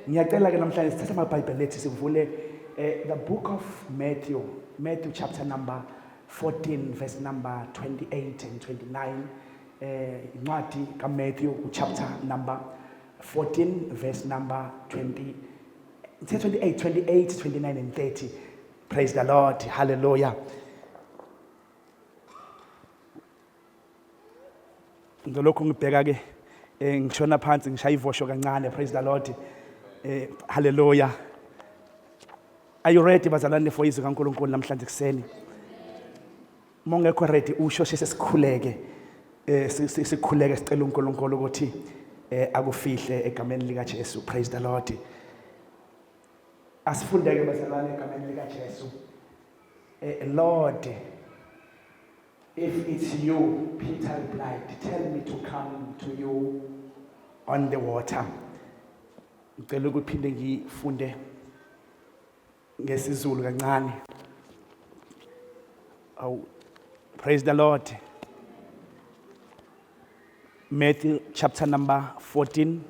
Ngiyacela ke namhlanje sithatha amabhayibheli lethu sivule the book of Matthew chapter number 14 verse number 28 and 29. Incwadi kaMatthew chapter number 14 verse number 28, 29 and 30. Praise the Lord. Hallelujah. Ngilokhu ngibheka ke ngishona phansi ngishaya ivosho kancane. Praise the Lord. Hallelujah. Are you ready bazalwane for izwi kaNkulunkulu namhlanje kuseni? Mongekho ready usho sesikhuleke sikhuleke sicela uNkulunkulu ukuthi akufihle egameni lika Jesu. Praise the Lord. Asifundeke bazalwane egameni lika Jesu. Lord, if it's you, Peter replied, tell me to come to you on the water. Ngicela ukuphinde ngifunde ngesizulu kancane. Oh, praise the Lord. Matthew chapter number 14.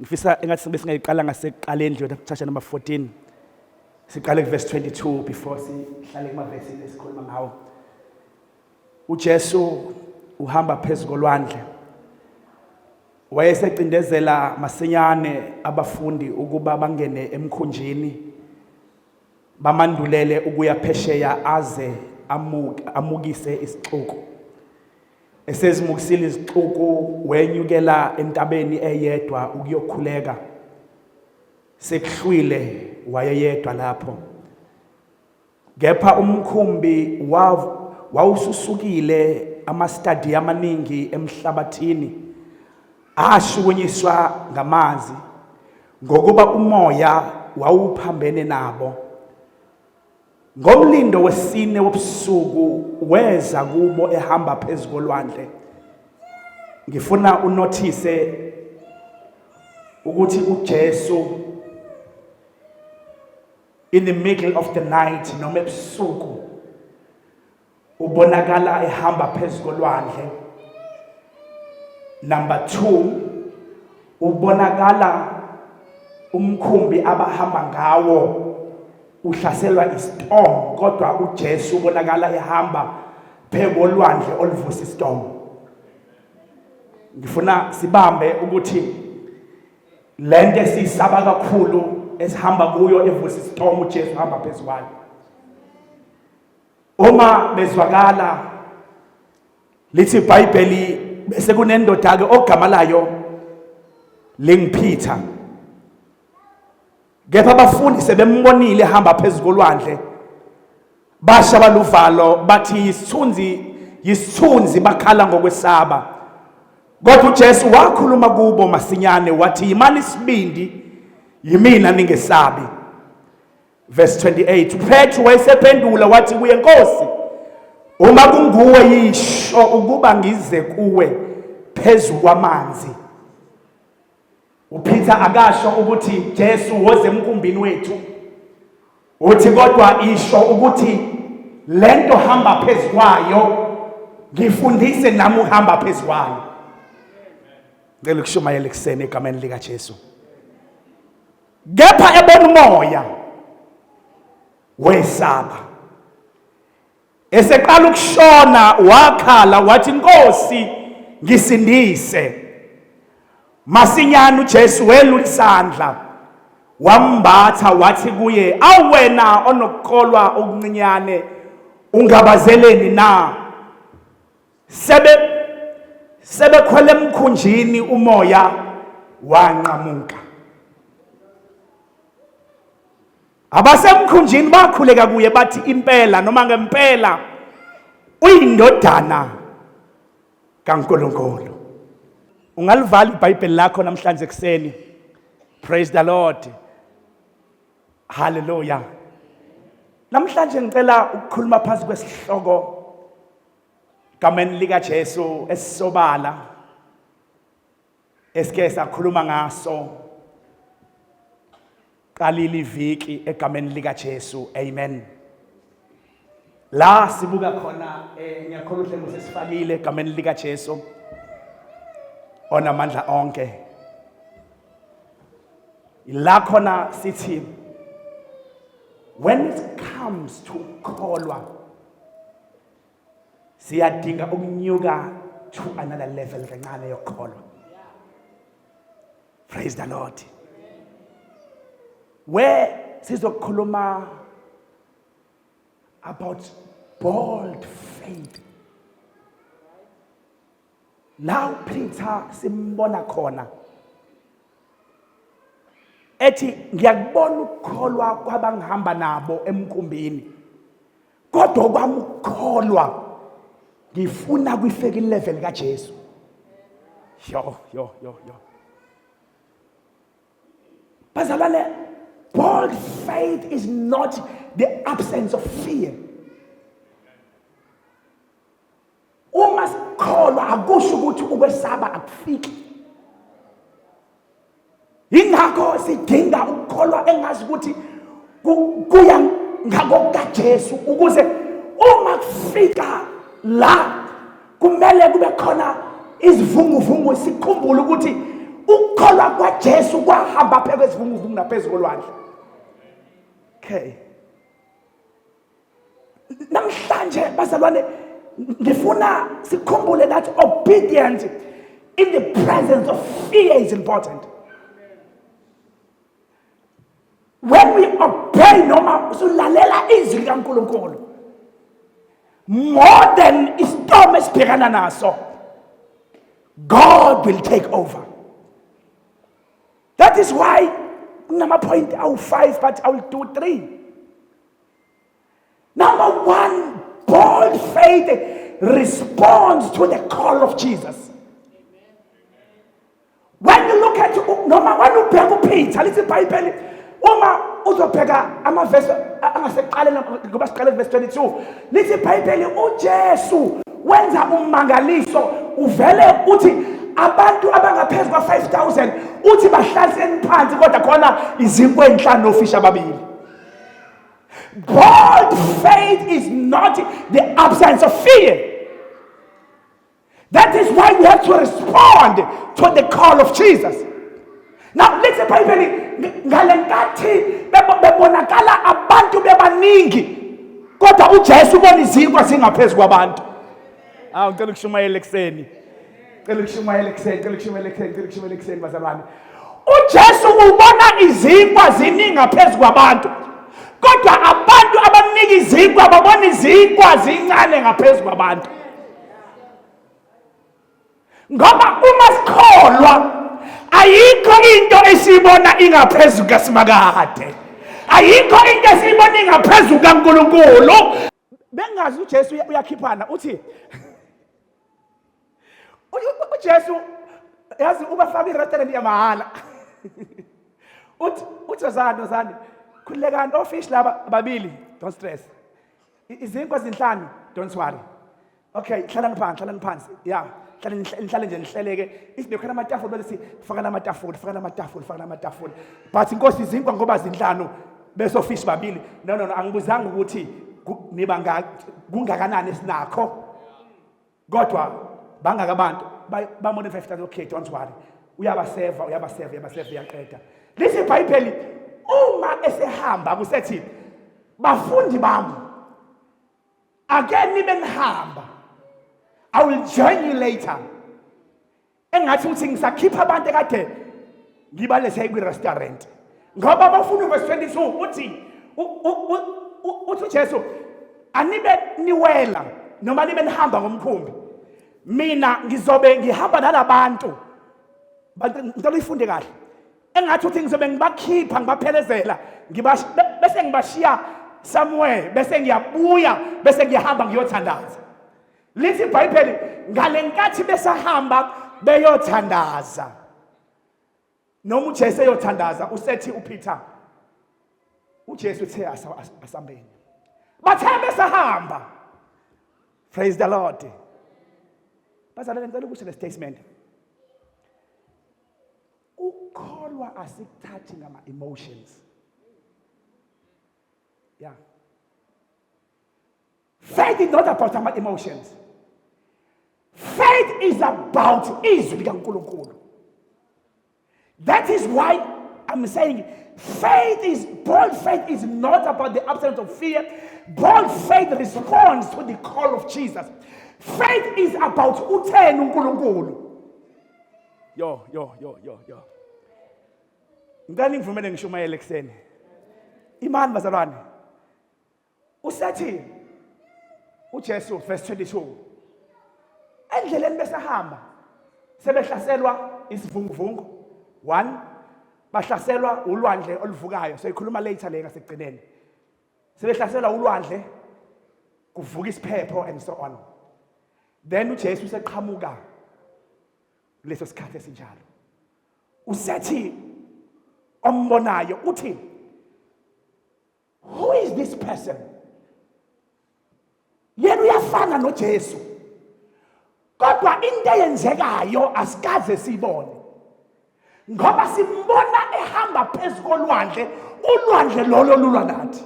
Ngifisa engathi sibe singayiqala ngasekuqaleni nje chapter number 14. Siqale verse 22 before sihlale kuma verse esikhuluma ngawo. uJesu uhamba phezulu kolwandle. Wayesecindezela masinyane abafundi ukuba bangene emkhunjini bamandulele ukuya phesheya aze amukise isixuku. Esezimukisile isixuku wenyukela entabeni eyedwa ukuyokhuleka. Sekuhlwile wayeyedwa lapho. Kepha umkhumbi wawususukile ama-stadium amaningi emhlabathini ashukunyiswa ngamanzi ngokuba umoya wawuphambene nabo. Ngomlindo wesine wobusuku weza kubo ehamba phezulu kolwandle. Ngifuna unothise ukuthi uJesu in the middle of the night noma ebusuku ubonakala ehamba phezulu kolwandle. Number 2, ubonakala umkhumbi abahamba ngawo uhlaselwa istorm, kodwa uJesu ubonakala ehamba phezulu kolwandle oluvusa istorm. Ngifuna sibambe ukuthi lento esisaba kakhulu esihamba kuyo evusa istorm uJesu uhamba phezulu kwayo. Uma bezwakala lithi iBhayibheli bese kunendoda ke ogama layo linguPeter. Kepha abafundi sebembonile ehamba phezulu kolwandle basha baluvalo bathi yisithunzi bakhala ngokwesaba. Kodwa uJesu wakhuluma kubo masinyane wathi yimani isibindi yimina ningesabi. Verse 28, uPetru wayesephendula wathi kuye Nkosi, uma kunguwe yisho ukuba ngize kuwe phezulu kwamanzi. uPeter akasho ukuthi Jesu woze emkumbini wethu. Uthi kodwa isho ukuthi lento hamba phezulu kwayo ngifundise nami uhamba phezulu kwayo. Ngicela ukushumayela kusene egameni lika Jesu. Kepha ebona umoya wesaba. Eseqala ukushona wakhala wathi Nkosi ngisindise. Masinyane uJesu welula isandla wambatha wathi kuye, awena onokukholwa okuncinyane ungabazeleni na? Sebekhwele emkhunjini umoya wanqamuka. Abasemkhunjini bakhuleka kuye bathi impela noma ngempela uyindodana kaNkulunkulu. Ungalivala iBhayibheli lakho namhlanje kuseni. Praise the Lord. Hallelujah. Namhlanje ngicela ukukhuluma phansi kwesihloko egameni lika Jesu esisobala esike sakhuluma ngaso qalile iviki egameni lika Jesu. Amen. La sibuka khona ngiyakholwa ukuthi ngosesifakile egameni lika Jesu onamandla onke. La khona sithi, when it comes to ukholwa, siyadinga ukunyuka to another level kancane yokholwa. Praise the Lord. Where sizokhuluma about bold faith. Now Peter simbona khona ethi ngiyakubona ukukholwa kwabangihamba nabo emkumbini, kodwa kwami ukukholwa ngifuna kuyifika ilevel kaJesu. Yo. Bazalwane, bold faith is not the absence of fear. Uma sikholwa akusho ukuthi ukwesaba akufiki. Ingakho sidinga ukukholwa engazi ukuthi kuya ngakokaJesu ukuze uma kufika la kumele kube khona izivunguvungu sikhumbule ukuthi ukukholwa kwaJesu kwahamba phezulu kwezivunguvungu naphezulu kolwandle. Okay. Namhlanje bazalwane ngifuna sikhumbule that obedience in the presence of fear is important. When we obey noma usulalela izwi likaNkulunkulu more than istorm esibhekana naso, God will take over. That is why number point I will 5 but I will do 3. Number 1, bold faith responds to the call of Jesus. When you look at when you pick Peter, listen Bible, uma uzobheka amaverse angaseqaleni ngoba siqale verse 22. Listen Bible, uJesu wenza umangaliso uvele uthi abantu abangaphezulu kwa 5,000 uthi bahlaliseni phansi kodwa khona izinkwe enhlanu nofisha ababili. Bold faith is not the absence of fear. That is why we have to respond to the call of Jesus. Now let's Bible ngalenkathi bebonakala abantu bebaningi kodwa uJesu ubona izinkwa zingaphezulu kwabantu. Ngicela ukushumayela ekseni. Ngicela ukushumayela ekseni bazalwane. uJesu ubona izinkwa ziningi ngaphezulu kwabantu. Kodwa abantu abaningi izinkwa babona izinkwa zincane ngaphezulu kwabantu. Ngoba uma sikholwa ayikho into esibona ingaphezulu kaSimakade. Ayikho into esibona ingaphezulu kaNkulunkulu. Bengazi uJesu uyakhiphana uthi uJesu yazi ubafaka irestaurant yamahala. Uthi ozani khulekani ofish laba babili, don't stress. Izinkwa zinhlanu, don't worry. Okay, hlalani phansi. Yeah. Nihlale nje nihleleke isibe khona amatafula bese faka amatafula but inkosi izinkwa ngoba zinhlanu bese ofish babili no angibuzanga ukuthi niba kungakanani esinakho kodwa bangaka abantu ba more than 5,000. Okay, don't worry, uyabaseva yaqeda. Lesi Bible uma esehamba kusethi bafundi bami ake nibe nihamba, I will join you later. Engathi uthi ngisakhipha abantu ekade ngibalese kwi-restaurant. Ngoba bafuna verse 22 uthi uJesu anibe niwela noma nibe nihamba ngomkhumbi. Mina ngizobe ngihamba nalabantu. Ngicela uyifunde kahle. Engathi uthi ngizobe ngibakhipha ngibaphelezela bese ngibashiya somewhere bese ngiyabuya bese ngiyahamba ngiyothandaza. Lithi iBhayibheli ngalenkathi besahamba beyothandaza. Noma uJesu eyothandaza usethi uPeter uJesu uthe asambeni. Bathe besahamba. Praise the Lord. Bazalwane ngicela ukuthi le statement. Ukholwa asikuthathi ngama emotions. Yeah. Faith is not about our emotions. Faith is about izwi likaNkulunkulu. That is why I'm saying bold faith is not about the absence of fear. Bold faith responds to the call of Jesus. Faith is about utheni uNkulunkulu. Yo. Ngani ngivumele ngishumayele ekseni. Imani bazalwane. Usethi uJesu verse 22. Endleleni besahamba sebehlaselwa isivunguvungu. 1 bahlaselwa ulwandle oluvukayo. So ikhuluma later le ngasekugcineni. Sebehlaselwa ulwandle kuvuka isiphepho and so on. Then uJesu seqhamuka leso sikhathi esinjalo. Usethi ombonayo uthi, who is this person? Yena uyafana noJesu. Kodwa into eyenzekayo asikaze sibone. Ngoba simbona ehamba phezulu kolwandle, ulwandle lolo lulwa nathi.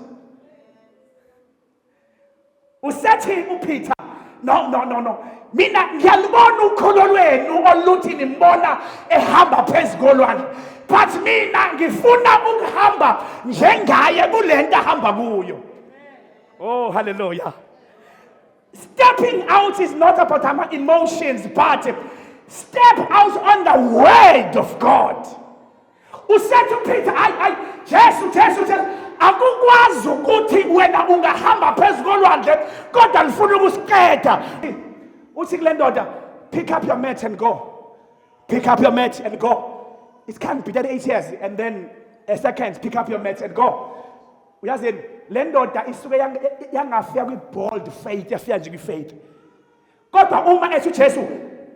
Usethi uPeter, no. Mina ngiyalibona ukholo lwenu oluthi nimbona ehamba phezulu kolwandle. But mina ngifuna ukuhamba njengaye kulento ahamba kuyo. Oh, hallelujah. Stepping out is not about our emotions, but step out on the word of God. Who said to Peter, Jesus, akukwazi ukuthi wena ungahamba phezulu kolwandle kodwa ngifuna ukusiqeda. Uthi kule ndoda, pick up your mat and go. Pick up your mat and go. It can't be that 8 years and then a second, pick up your mat and go. Uyazi le ndoda isuke yangafika kwi-bold faith, yafika nje kwi-faith. Kodwa uma ethi uJesu,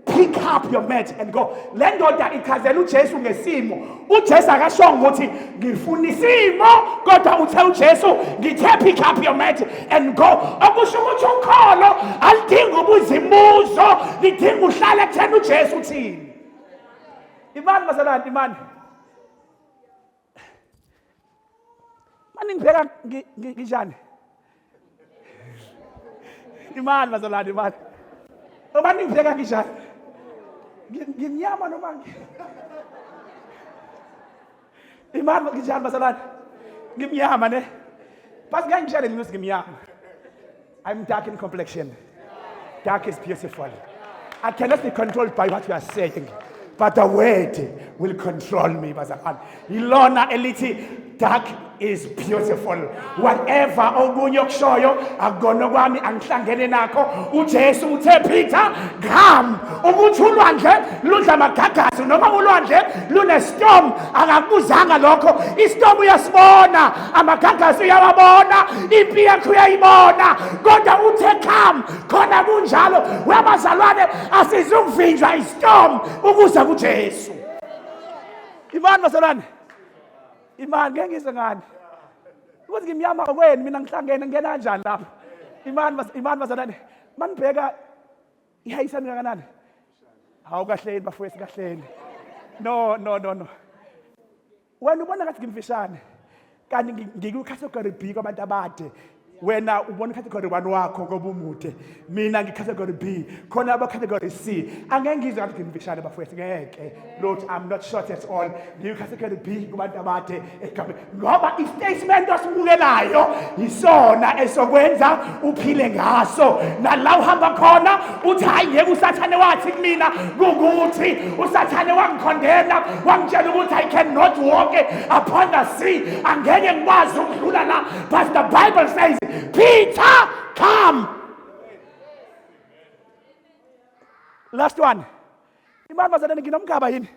pick up your mat and go. Le ndoda ichazela uJesu ngesimo. uJesu akashongo ukuthi ngifuna isimo, kodwa uthe uJesu ngithe pick up your mat and go. Okusho ukuthi ukholo alidingi ubuzimuzo, lidinga uhlala ekutheni uJesu uthini. Imani bazalwane, imani. Mani ngibheka nginjani? Imani bazalwane, imani. Mani ngibheka nginjani? Ngimnyama noma imani nginjani bazalwane? Ngimnyama ne? Bas ngangishale ukuthi ngimnyama. I'm dark in complexion. Dark is beautiful. I cannot be controlled by what you are saying. But the word will control me, bazalwane. Ilona elithi dark is beautiful. Whatever okunye okushoyo akugona kwami angihlangene nakho. uJesu uthe Peter, come. Ukuthi ulwandle ludla amagagasi noma ulwandle lunestorm akakuzanga lokho. Istorm uyasibona, amagagasi uyawabona, impi yakho uyayibona. Kodwa uthe come. Khona kunjalo wabazalwane asizukuvinjwa istorm ukuza kuJesu. Imani bazalwane. Imani ngeke ngizwe ngani. Ukuthi ngimnyama kwenu mina ngihlangene ngena kanjani lapha. Imani bazalwane. Manibheka ihayisani kangakanani? Hawu kahleni bafowethu kahleni. No. Wena ubona ngathi ngimfishane. Kanti ngiku category B kwabantu abade. Wena ubona category 1 wakho ngoba umude. Mina ngicategory B. Khona aba category C. Angeke ngizwe ngathi ngimfishane bafowethu ngeke. Lord, I'm not short at all. Ngiku category B kubantu abade egabe. Ngoba istatement osibukelayo isona esokwenza uphile ngaso. Nala uhamba khona uthi hayi ngeke usathane wathi kumina ukuthi usathane wangikhondena wangitshela ukuthi I cannot walk upon the sea. Angeke ngikwazi ukudlula la. But the Bible says Peter, come. Last one. Imani bazalwane nginomkhaba yini?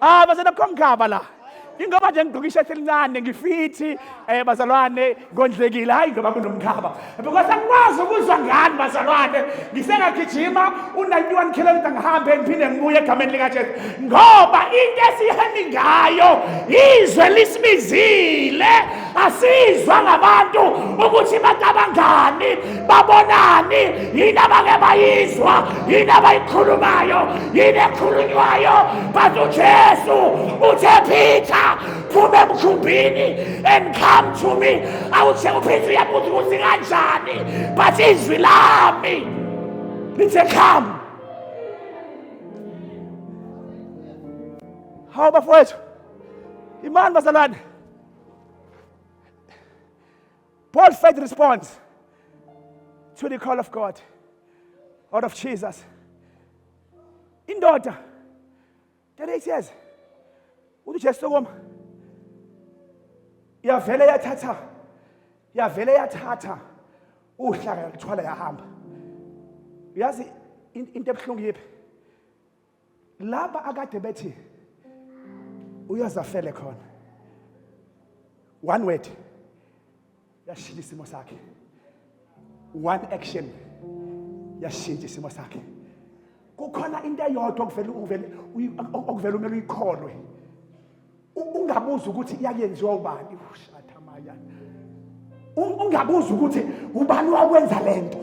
Bazalwane komkhaba la. Ingoba nje ngigqoka ishati elincane ngifithi bazalwane ngondlekile hayi ngoba kunomkhaba. Because angikwazi ukuzwa ngani bazalwane. Ngisengagijima u91 km ngihambe ngiphinde ngibuye egameni lika Jesu. Ngoba into esihambi ngayo izwe lisibizile. Asizwa ngabantu ukuthi batabangani, babonani, yini abake bayizwa, yini abayikhulumayo, yini ekhulunywayo. But uJesu uthe Peter, phuma emkhumbini and come to me. Awuthe uPeter uyabuza ukuthi kanjani, but izwi lami lithe come. Hawu bafowethu. Imani bazalwane. Paul's faith responds to the call of God out of Jesus. Indoda 38 years. Uthi Jesu koma. Yavele yathatha uhlaka yathwala yahamba. Uyazi into ebuhlungu yiphi? Laba akade bethi uyazafele khona. One word. Yashintsha isimo sakhe. One action. Yashintsha isimo sakhe. Kukhona into eyodwa okuvela umele uyikholwe. Ungabuza ukuthi iyayenziwa ubani. Ushathamaya. Ungabuza ukuthi ubani wakwenza lento.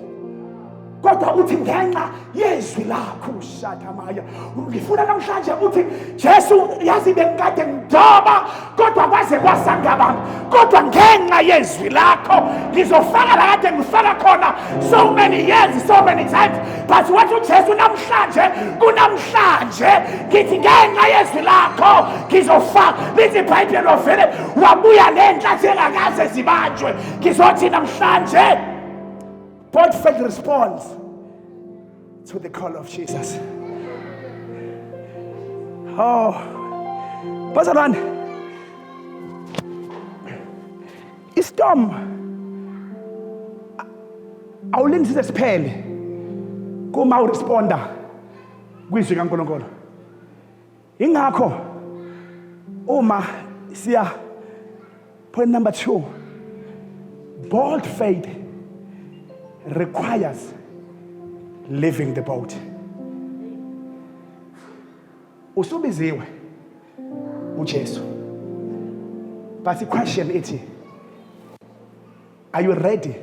Kodwa uthi ngenxa yezwi lakho ushathamaya. Ngifuna namhlanje uthi Jesu yazi bengikade ngidoba kodwa kwaze kwasangabami. Kodwa ngenxa yezwi lakho ngizofaka la kade ngifaka khona so many years, so many times. But wathi uJesu namhlanje kunamhlanje ngithi ngenxa yezwi lakho ngizofaka. Lithi iBhayibheli ovele wabuya nenhlathi engakaze zibanjwe. Ngizothi namhlanje Paul's faith responds to the call of Jesus. Oh, bazalwane, istorm awulindise siphele kuma uresponda kwizwi kaNkulunkulu. Ingakho uma siya point number 2, bold faith requires leaving the boat. Usubiziwe uJesu. But the question is, are you ready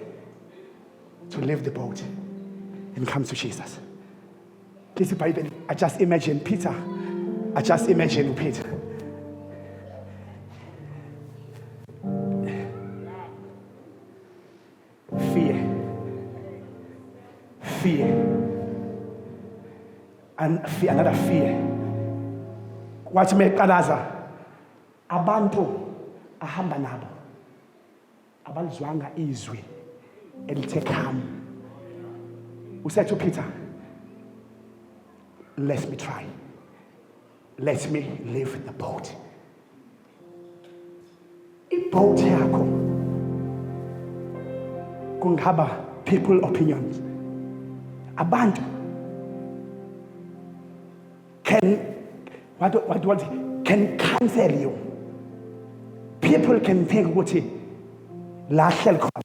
to leave the boat and come to Jesus? This Bible, I just imagine Peter. Fear. And fear, another fear. What make kalaza? Abantu ahamba nabo. Abalizwanga izwi elithe kham. We said to Peter, let me try. Let me leave the boat. Boat yakho kungaba people opinions. Abantu can cancel you. People can think ukuthi lahle likhona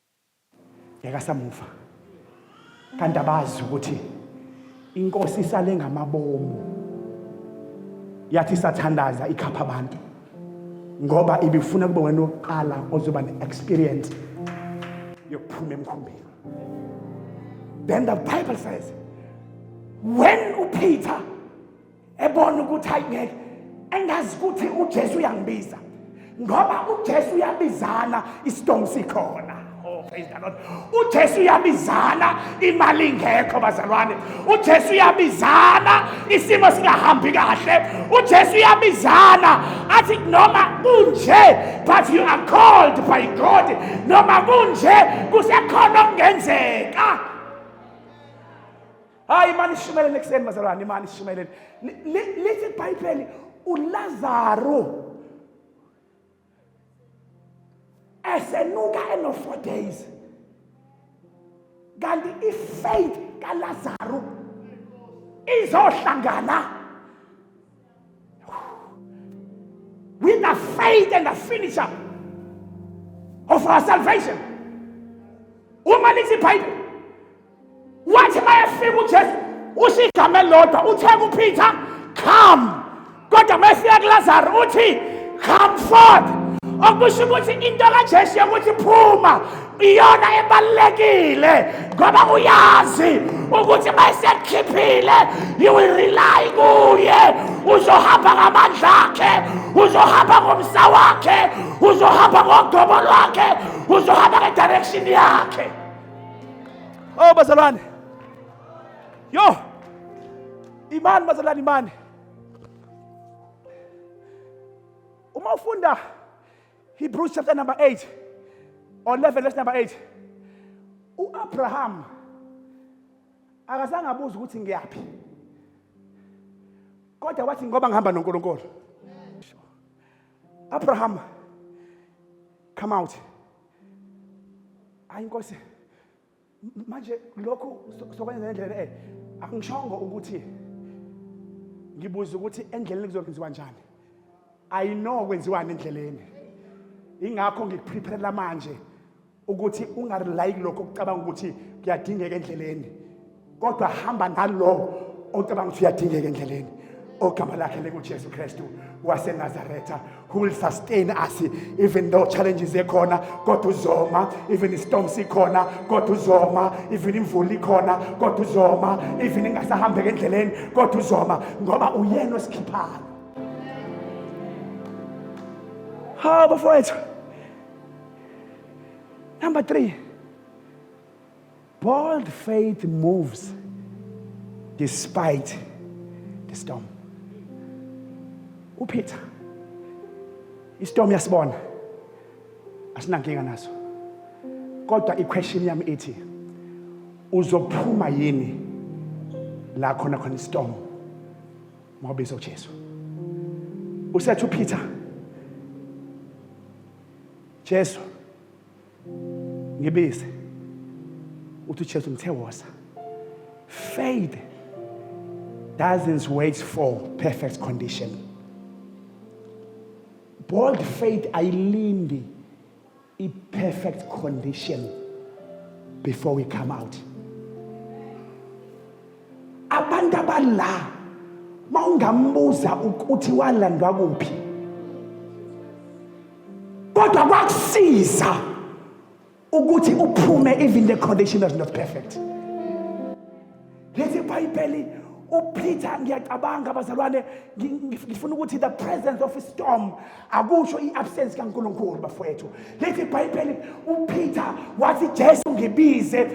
yakasamuva. Kanti abazi ukuthi inkosi isale ngamabomu. Yathi sathandaza ikhapha abantu. Ngoba ibifuna kube wena oqala ozoba ne-experience yokuphuma emkhumbini. Then the Bible says, when Peter ebona ukuthi ayingeke engazi ukuthi uJesu uyangibiza ngoba uJesu uyabizana istorm sikhona. Oh, praise the Lord. uJesu uyabizana imali ingekho bazalwane. uJesu uyabizana isimo singahambi kahle. uJesu uyabizana athi noma kunje but you are called by God. Noma kunje kusekhona okungenzeka. Hayi imani ishumayeleni ekseni bazalwane, imani ishumayeleni. Lithi iBhayibheli uLazaro esenuka eno 4 days. Kanti ifaith kaLazaro izohlangana with the faith and the finisher of our salvation. Uma lithi iBhayibheli wathi mayefika uJesu usigama elodwa uthe kuPeter come, kodwa mayefika kuLazaro uthi come forth. Okusho ukuthi into kaJesu yokuthi phuma iyona ebalekile ngoba uyazi ukuthi mayesekhiphile you will rely kuye. Uzohamba ngamandla akhe, uzohamba ngomsa wakhe, uzohamba ngogobo lwakhe, uzohamba ngedirection yakhe. Oh bazalwane, yo imani bazalwane, imani uma ufunda Hebrews chapter number 8 or 11 verse number 8, uAbraham akazange abuze ukuthi ngiyaphi, kodwa wathi ngoba ngihamba noNkulunkulu. Abraham, come out. Hayi Nkosi, manje lokho sokwenza endleleni angishongo ukuthi ngibuza ukuthi endleleni kuzokwenziwa kanjani. I know kwenziwani endleleni. Ingakho ngikuprepare manje ukuthi ungarely lokho ukucabanga ukuthi kuyadingeka endleleni. Kodwa hamba nalo ocabanga ukuthi uyadingeka endleleni. Ogama lakhe linguJesu Kristu waseNazaretha, who will sustain us even though challenges ekhona kodwa uzoma, even istorms ikhona kodwa uzoma, even imvula ikhona kodwa uzoma, even ingasahambeka endleleni kodwa uzoma, ngoba uyena osikhiphayo. Ha bafowethu. Number 3, bold faith moves despite the storm. uPeter, istorm yasibona, asinankinga naso, kodwa iquestion yami ithi uzophuma yini la khona istorm ngoba izoJesu. Usethi uPeter, Jesu ngibize, uthi Jesu ngithe woza. Faith doesn't wait for perfect condition. Bold faith ayilindi i-perfect condition before we come out. Abantu abala mawungambuza ukuthi walandwa kuphi, kodwa kwakusiza ukuthi uphume even the condition is not perfect. Lethi iBhayibheli uPeter ngiyacabanga bazalwane ngifuna ukuthi the presence of a storm akusho iabsence kaNkulunkulu bafowethu. Lethi iBhayibheli uPeter wathi Jesu ngibize,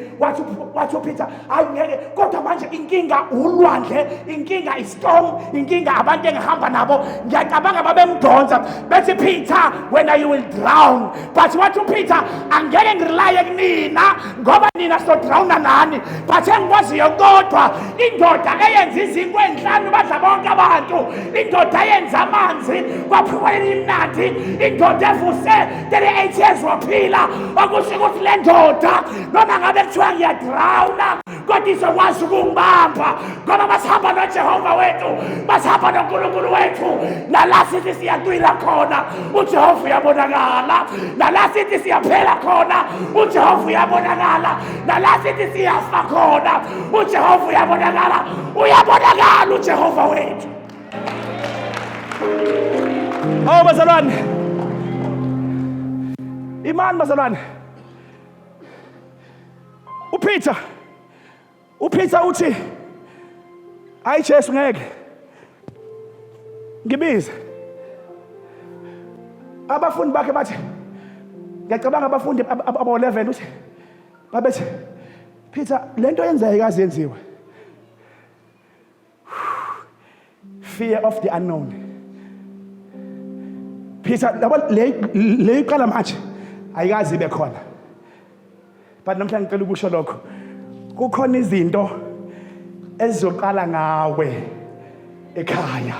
wathi uPeter ayingeke, kodwa manje inkinga ulwandle, inkinga istorm, inkinga abantu engihamba nabo, ngiyacabanga babemdonsa bethi Peter when you will drown, but wathi uPeter angeke ngirelaye kunina ngoba nina so drowna nani, but engikwaziyo kodwa indoda eyenza izinto enhlanu badla bonke abantu, indoda yenza amanzi kwaphumelela imnandi, indoda evuse 38 years waphila, okusho ukuthi le ndoda noma ngabe kuthiwa ngiyadrawna kodwa izokwazi ukungibamba ngoba basihamba noJehova wethu, basihamba noNkulunkulu wethu. Nala sithi siyatwila khona uJehova uyabonakala, nala sithi siyaphela khona uJehova uyabonakala, nala sithi siyafa khona uJehova uyabonakala. Uyabonakala uJehova wethu. Oh bazalwane, imani bazalwane, uPeter uthi hayi Jesu ngeke ngibize. Abafundi bakhe bathi, ngiyacabanga abafundi abo 11 uthi babethi Peter lento yenzayo kaze yenziwe. Fear of the unknown. Peter le iqala manje ayikazi ibe khona, but namhlanje ngicela ukusho lokho, kukhona izinto ezizoqala ngawe ekhaya,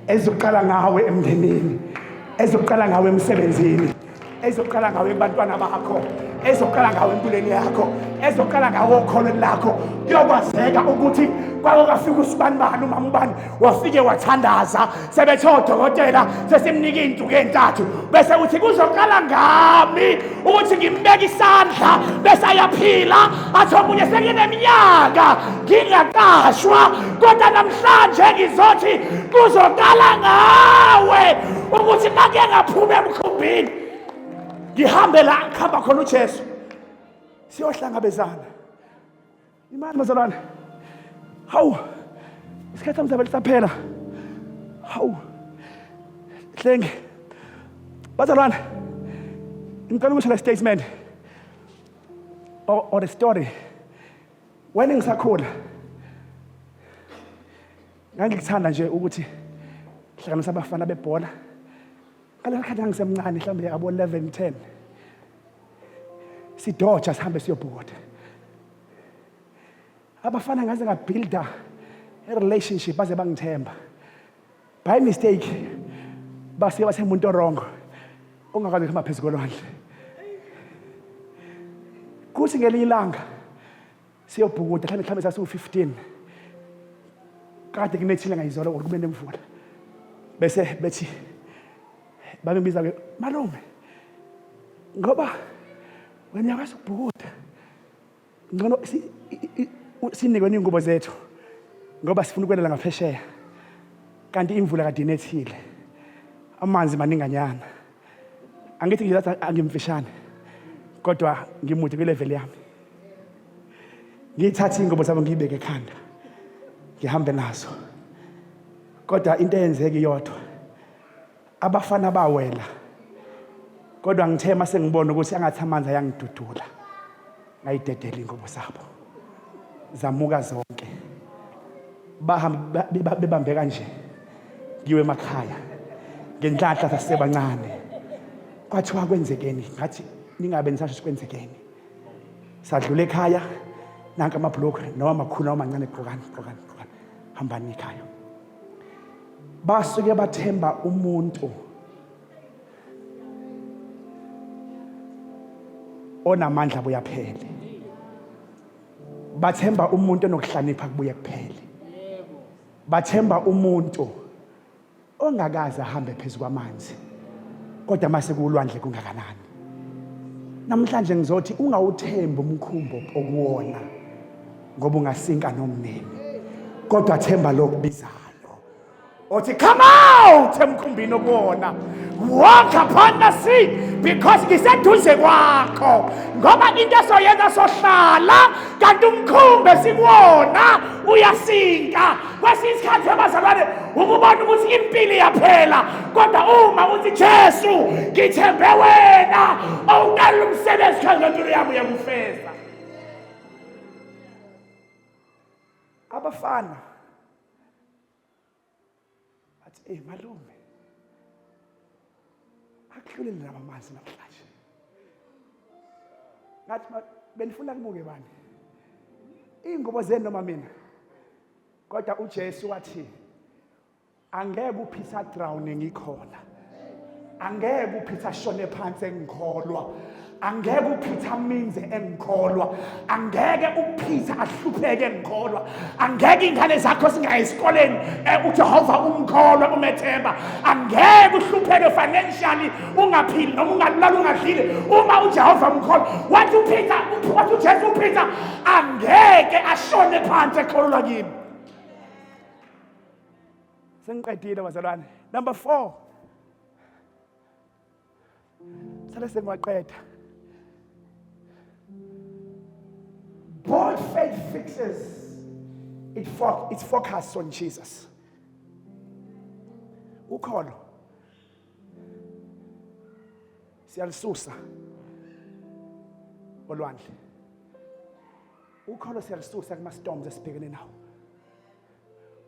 ezizoqala ngawe emndenini, ezizoqala ngawe emsebenzini, ezizoqala ngawe kubantwana bakho, ezizoqala ngawe empilweni yakho, ezizoqala ngawe okholweni lakho. Kuyokwazeka ukuthi kwakufika usibanibani umama ubani wafike wathandaza sebethe odokotela sesimnika izinto ezintathu, bese uthi kuzoqala ngami ukuthi ngimbeke isandla bese ayaphila. Athi omunye sengineminyaka ngingaqashwa kodwa namhlanje ngizothi kuzoqala ngawe ukuthi make ngaphume emkhumbini ngihambe la khamba khona uJesu siyohlangabezana. Imani bazalwane, hawu isikhathi samzabela saphela. Hawu Hlengi bazalwane, ngicela ukusho le statement or the story. When ngisakhula ngangikuthanda nje ukuthi hlanganisa abafana bebhola Ngalokho khathi ngisemncane mhlambe abo 11 10 sidoja sihambe siyobhukuda. Abafana ngaze ngabuilda a relationship baze bangithemba. By mistake base basemuntu orongo ongakwazi ukuhamba phezulu kolwandle. Kuthi ngelinye ilanga siyobhukuda mhlambe sasiwu 15. Kade kunethile ngayizolo kube nemvula. Bese bethi babengibiza ke malume ngoba wena uyakwazi ukubhukuda ngcono sinikwe ingubo zethu ngoba sifuna ukwelela ngaphesheya kanti imvula kade inethile amanzi maninganyana angithi ngizathi angimfishane kodwa ngimude kwilevel yami ngithatha ingubo zabo ngiyibeke ekhanda ngihambe nazo kodwa into eyenzeke iyodwa abafana bawela kodwa ngithe mase ngibona ukuthi angathi amanzi ayangidudula ngayidedela ingubo zabo zamuka zonke bahamba bebambe kanje ngiwe emakhaya ngenhlanhla sasebancane kwathiwa kwenzekeni ngathi ningabe nisasho sikwenzekeni sadlula ekhaya nanka amabhlokho noma amakhulu noma amancane qhokani hambani ekhaya basuke bathemba umuntu onamandla buyaphele bathemba umuntu enokuhlanipha kubuye kuphele bathemba umuntu ongakaza ahambe phezulu kwamanzi kodwa mase kulwandle kungakanani namhlanje ngizothi ungawuthemba umkhumbo okuwona ngoba ungasinka nomnene kodwa themba lokubizayo othi come out emkhumbini okuwona walk upon the sea because ngiseduze kwakho ngoba into esoyenza sohlala kanti umkhumbe sikuwona uyasinka kwesinye isikhathi abazalwane ukubona ukuthi impilo iyaphela kodwa uma uthi Jesu ngithembe wena awuqala umsebenzi kanti impilo yami uyakufeza abafana athi malume akudlulile namanzi namhlanje ngathi benifuna kubuke bani ingubo zenu noma mina kodwa uJesu wathi angeke uPeter drown ngikhona angeke uPeter shone phansi engikholwa angeke uPeter minze engikholwa angeke uPeter ahlupheke engikholwa angeke ingane zakho singayi esikoleni uJehova umkholwa umethemba angeke uhlupheke financially ungaphili noma ungalala ungadlile uma uJehova umkholwa wathi uPeter wathi uJesu uPeter angeke ashone phansi ekholwa kimi sengiqedile bazalwane number 4 sale sengwaqeda bold faith fixes its focus on Jesus ukholo siyalisusa olwandle ukholo siyalisusa kuma storms esibhekene nawo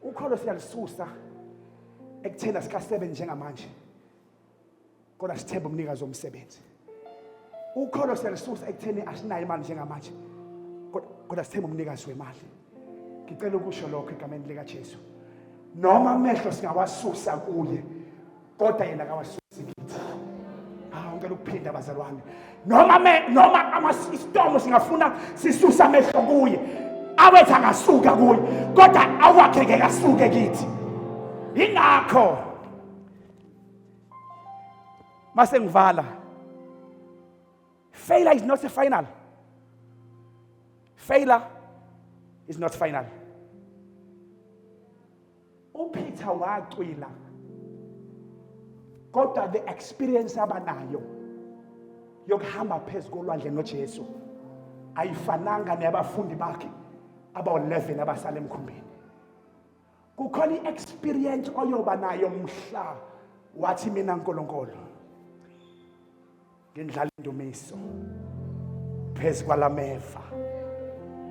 ukholo siyalisusa ekuthena sika7 njengamanje kodwa sithemba umnikazi womsebenzi ukholo siyalisusa ekutheni asinayo imali njengamanje kodwa sithemba umnikazi wemali ngicela ukusho lokho egameni lika Jesu noma amehlo singawasusa kuye kodwa yena akawasusi kithi ngicela ukuphinda abazalwane noma istorm singafuna sisusa amehlo kuye awethu angasuka kuye kodwa awakhe ngeke asuke kithi ingakho mase ngivala failure is not a final failure is not final uPeter waqwila kodwa the experience abanayo yokuhamba phezulu kolwandle noJesu ayifananga nabafundi bakhe aba-11 abasala emkhumbini kukhona i-experience oyoba nayo mhla wathi mina nkulunkulu ngindlala indumiso phezu kwalameva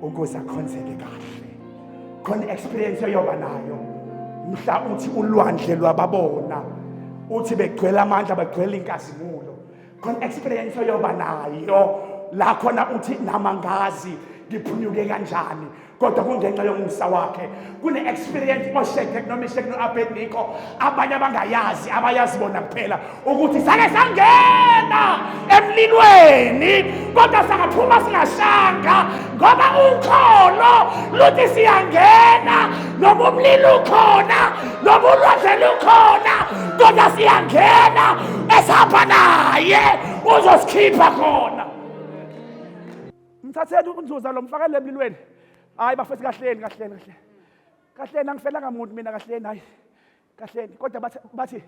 ukuze akhonzeke kahle khona i-experience oyoba nayo mhla uthi ulwandle lwababona uthi begcwele amandla begcwele inkazimulo khona experience yoba nayo la khona uthi namangazi ngiphunyuke kanjani kodwa kungenxa yomusa wakhe kune experience oShedrak noMeshaki noAbednego abanye abangayazi abayazi bona kuphela ukuthi sake sangena emlilweni kodwa sangaphuma singashanga ngoba ukholo luthi siyangena noma umlilo ukhona noma ulwandle lukhona kodwa siyangena esihamba naye uzosikhipha khona. Mthatheni unzuza lo mfakele emlilweni. Hayi bafethu kahleni angifelanga muntu mina kahleni hayi kahleni kodwa bathi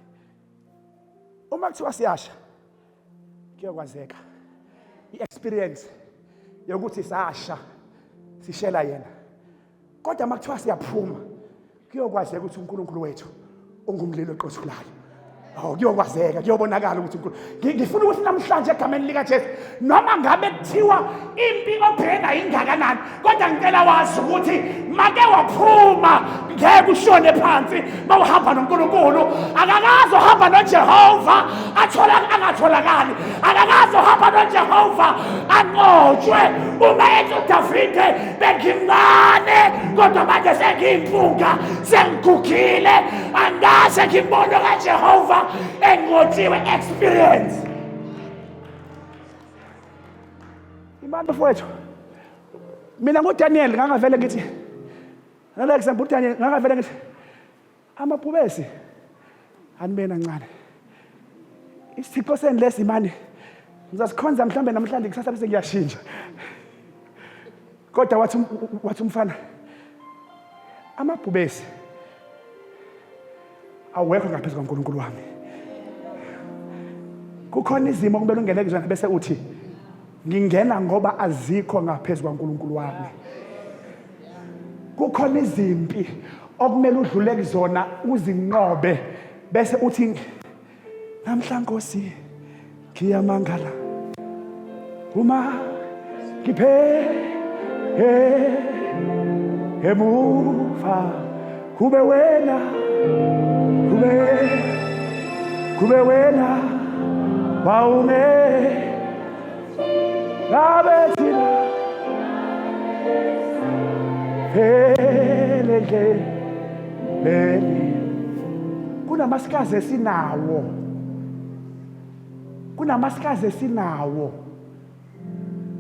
uma kuthiwa siyasha kuyokwazeka i-experience yokuthi sasha sishela yena kodwa uma kuthiwa siyaphuma kuyokwazeka ukuthi uNkulunkulu wethu ungumlilo oqothulayo. Kuyokwazeka kuyobonakala ukuthi ngifuna ukuthi namhlanje egameni lika Jesu noma ngabe kuthiwa impi obheka ingakanani kodwa ngicela wazi ukuthi make waphuma ngeke ushone phansi mawuhamba noNkulunkulu akakazo hamba noJehova angatholakali akakazo hamba noJehova anqotshwe uma ethi uDavide bengimncane kodwa manje sengimpunga sengigugile angase ngimbone kaJehova enqotshiwe experience. Imani bafowethu mina ngoDaniel ngangavele ngithi nale example uDaniel ngangavele ngithi amabhubesi anibena ncane isithixo senilesi imani ngizasikhonza mhlambe namhlanje kusasa bese ngiyashintsha kodwa wathi umfana amabhubesi awekho ngaphezu kwaNkulunkulu wami. Kukhona izimo kumele ungene kuzona bese uthi ngingena ngoba azikho ngaphezu kwaNkulunkulu wami. Kukhona izimpi okumele udlule kuzona uzinqobe bese uthi namhla Nkosi ngiyamangala uma emuva kube wena kube wena waume ngabethina leli kunamasikazi esinawo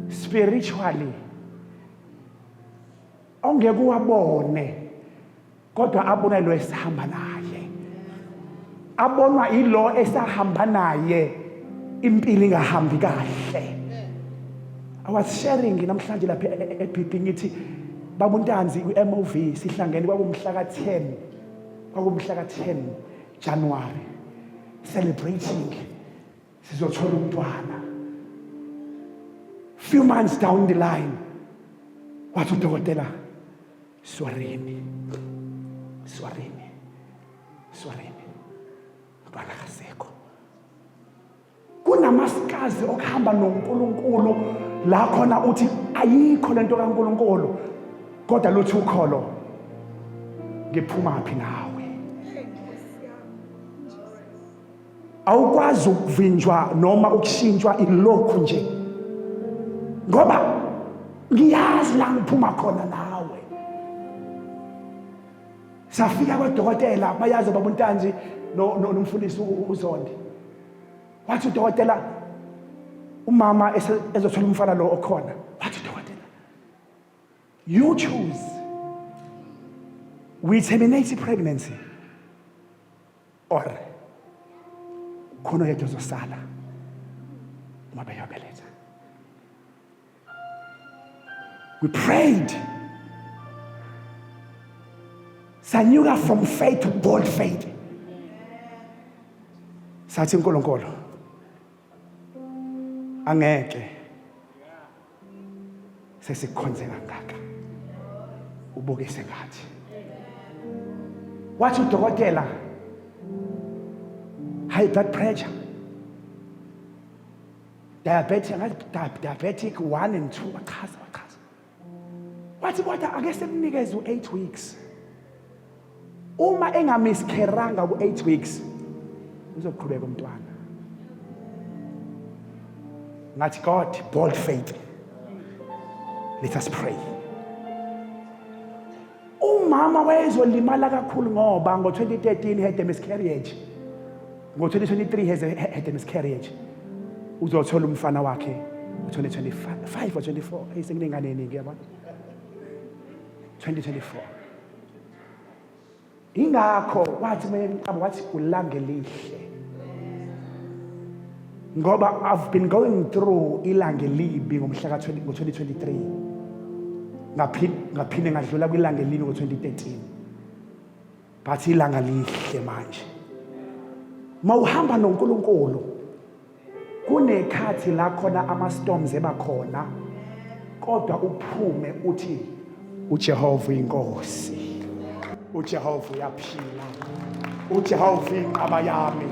spiritually ongeke uwabone kodwa abona lo esihamba naye abonwa ilo esahamba naye impilo ingahambi kahle. I was sharing namhlanje lapha eBhidi ngithi babuntanzi uMOV sihlangene kwabumhla ka-10 January celebrating sizothola umntwana. Few months down the line wathi udokotela swarini umntwana akasekho. Kunamasikazi okuhamba noNkulunkulu la khona uthi ayikho lento kaNkulunkulu kodwa luthi ukholo ngiphuma phi nawe. Awukwazi ukuvinjwa noma ukushintshwa ilokhu nje ngoba ngiyazi la ngiphuma khona nawe. Safika kwadokotela bayazi babuntanzi nomfundisi uZondi wathi udokotela umama ezothola umfana lo okhona wathi udokotela you choose we terminate pregnancy or khona yethu zosala uma beyabeletha. We prayed sanyuka from faith to bold faith sathi uNkulunkulu angeke sesikhonze kangaka ubukise ngathi. Wathi udokotela high blood pressure diabetic 1 and 2 akaza wathi kodwa ake sekunikeze u8 weeks uma engamiskeranga ku8 weeks uzoqhubeka umntwana. Ngathi God, bold faith. Let us pray. Umama wayezolimala kakhulu ngoba ngo-2013 had a miscarriage. Ngo-2023 had a miscarriage. Uzothola umfana wakhe u-2025 or 24. Ayisengingane eningi yabona. 2024. Ingakho wathi manje wathi ulange lihle. Ngoba I've been going through ilange libi ngomhla ka 2023. Ngaphinde ngadlula kwilange libi ngo-2013. But ilanga lihle manje. Mawuhamba noNkulunkulu kunekhathi la khona ama-storms ebakhona kodwa uphume uthi uJehova inkosi. uJehova uyaphila. uJehova inqaba yami.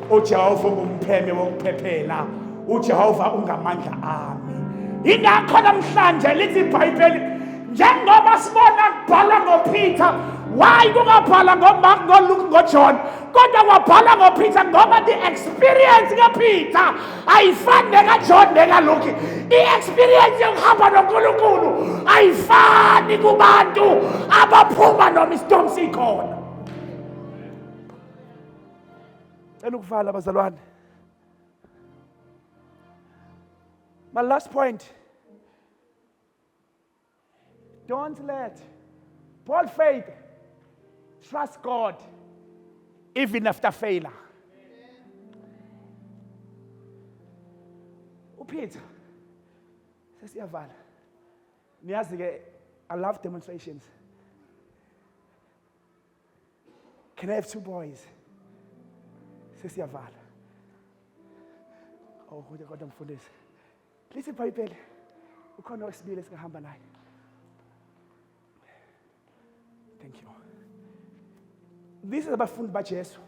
uJehova ungumpheme wokuphephela. uJehova ungamandla ami. Ingakho namhlanje lithi iBhayibheli njengoba sibona kubhala ngoPeter, why kungabhala ngoMark, ngoLuke, ngoJohn, kodwa kwabhala ngoPeter ngoba the experience kaPeter ayifani nekaJohn nekaLuke. I-experience yokuhamba noNkulunkulu ayifani kubantu abaphuma noma istorm sikhona. Cela ukuvala bazalwane. My last point. Don't let bold faith, trust God even after failure. uPeter sesiyavala. Niyazi ke, I love demonstrations. Can I have 2 boys? Sesiyavala. Oh, kodwa mfundisi. Lithi iBhayibheli ukhona wesibili esingahamba naye. Thank you. This is abafundi baJesu.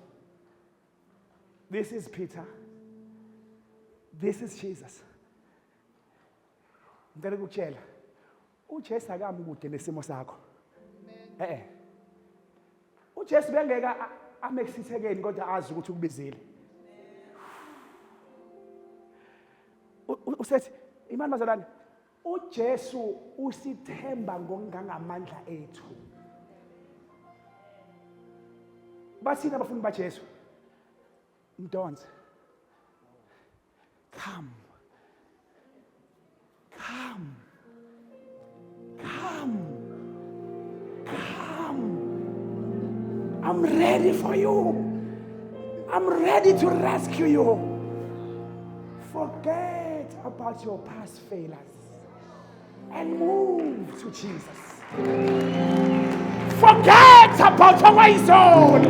This is Peter. This is Jesus. Ngicela ukutshela. uJesu akami kude nesimo sakho. uJesu bengeka amexithekeni kodwa azi ukuthi ukubizile. Usethi imani bazalwane, uJesu usithemba ngongangamandla ethu. Bathina abafundi baJesu, Mdonsa, come. I'm ready for you. I'm ready to rescue you. Forget about your past failures and move to Jesus. Forget about your ways on.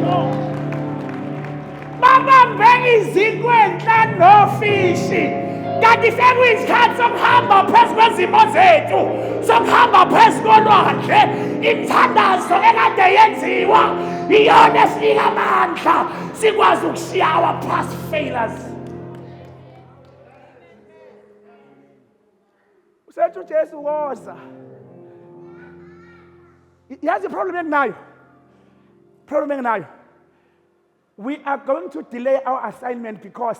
Mama bengizikwentla nofishi. Kanti sekuyisikhathi sokuhamba phezu kwezimo zethu, sokuhamba phezu kolwandle. Imithandazo ekade yenziwa iyona esinika amandla sikwazi ukushiya our past failures. Usethi uJesu woza. Yazi problem enginayo. We are going to delay our assignment because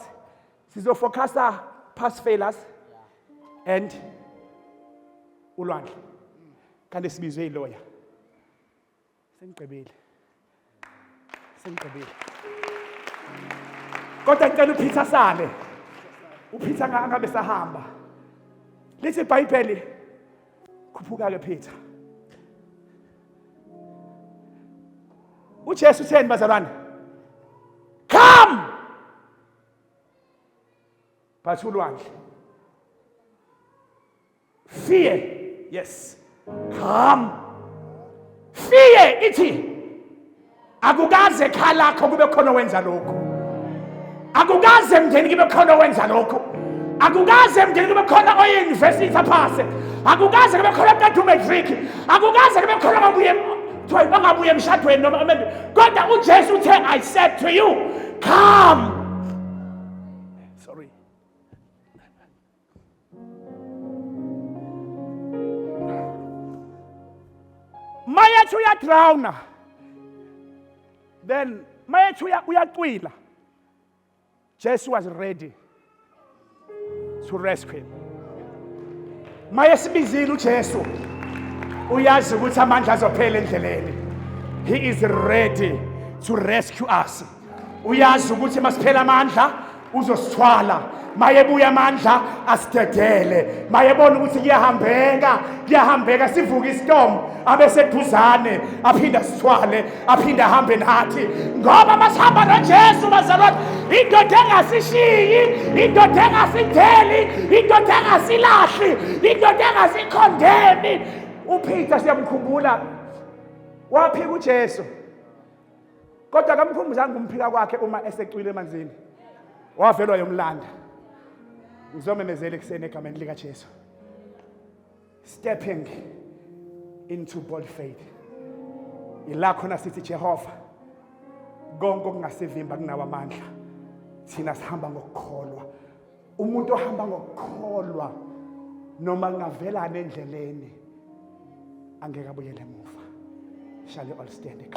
sizofocusa past failures and ulwandle. Kanti sibizwe iloya. Sengigqibile. Kodwa ngicela uPeter sale. uPeter angabe sahamba. Lithi iBhayibheli khuphuka ke Peter. uJesu utheni bazalwane? Come! But ulwandle. Fear. Yes. Come. Fear ithi akukaze khalakho kube khona wenza lokho. Akukaze mndeni kube khona wenza lokho. Akukaze mndeni kube khona oyi-university aphase. Akukaze kube khona umuntu umatric. Akukaze kube khona bangabuye emshadweni noma amende. Kodwa uJesu uthe, I said to you, come. Sorry. Mayethu uyadrowna. Then mayethu uyaqwila. Jesus was ready to rescue him. Maye sibizile uJesu uyazi ukuthi amandla azophela endleleni. He is ready to rescue us. Uyazi ukuthi masiphela amandla uzosithwala. Mayebuya amandla asidedele. Mayebona ukuthi kuyahambeka sivuka istorm abeseduzane aphinda sithwale aphinda ahambe nathi. Ngoba masihamba noJesu bazalwane, indoda engasishiyi, indoda engasitheli, indoda engasilahli, indoda engasikhondemi. uPeter siyamkhumbula waphika uJesu, kodwa akamkhumbuzanga umphika kwakhe uma esecwile emanzini. Wavelwa yomlanda. Ngizomemezela ekuseni egameni lika Jesu. Stepping into bold faith. Ila khona sithi Jehova, konke okungasivimba kunawo amandla. Thina sihamba ngokukholwa. Umuntu ohamba ngokukholwa noma ngavela endleleni angeke abuyele emuva. Shall you all stand?